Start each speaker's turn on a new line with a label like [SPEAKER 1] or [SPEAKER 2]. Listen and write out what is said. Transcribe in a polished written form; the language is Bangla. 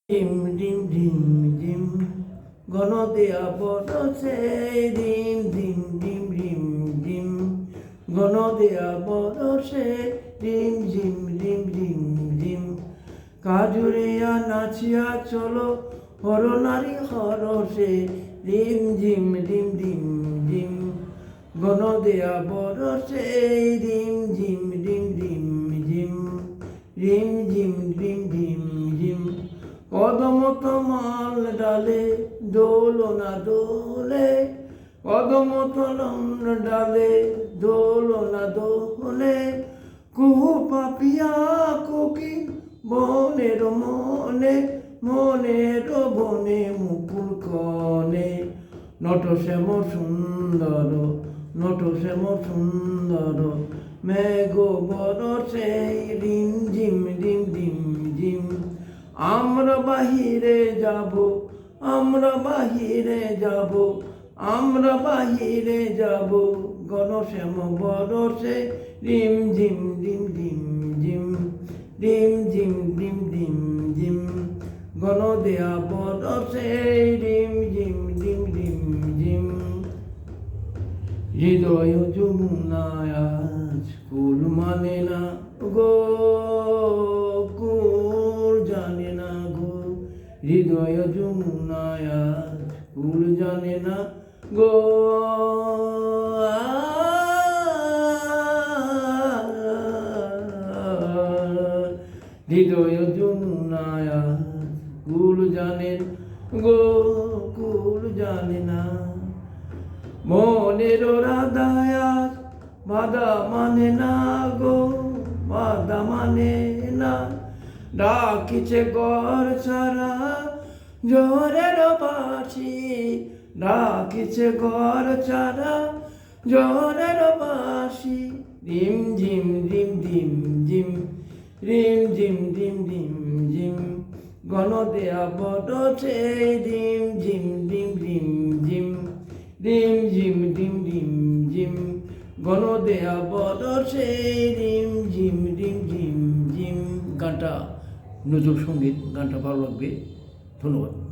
[SPEAKER 1] রিম রিম রিম রিম গণদেয়া বরসে রিম রিম রিম রিম রিম গণদেয়া বরসে রিম ঝিম রিম রিম রিম কাজুরিয়া নাচিয়া চলো হরনারী হরসে রিম ঝিম রিম রিম রিম গণদেয়া বরসে রিম ঝিম রিম রিম রিম রিম ঝিম রিম রিম রিম কদম তমাল ডালে দোলনা দোলে কদম তলন ডালে দোলনা দোলে কুহু পাপিয়া কোকি বনের মনে মনের বনে মুকুল কনে নট শ্যাম সুন্দর নট শ্যাম সুন্দর মেঘ বরসে রিম ঝিম রিম রিম ঝিম আমরা বাহিরে যাব আমরা বাহিরে যাব আমরা বাহিরে যাব গণশ্যাম বরসে রিম ঝিম রিম রিম ঝিম রিম ঝিম রিম রিম ঝিম গণদেয়া বরসে রিম ঝিম রিম রিম ঝিম হৃদয় যমুনায় আজ কুল মানে না গো জানে না গো হৃদয় যমুনায় আজ কুল জানে না গো হৃদয় যমুনায় আজ কুল জানে গো কুল জানে না মনের রাধায় আজ বাধা মানে না গো বাধা মানে না ডাকিছে ঘর ছাড়া জোরের বাঁশি ডাকিছে ঘর ছাড়া জোরের বাঁশি রিম ঝিম রিম রিম ঝিম রিম ঝিম রিম রিম ঝিম গণদেয়া বরসে রিম ঝিম রিম রিম ঝিম রিম ঝিম রিম রিম ঝিম গণদেয়া বরসে রিম ঝিম রিম ঝিম ঝিম গানটা নজরুল সঙ্গীত গানটা ভালো লাগবে ধন্যবাদ।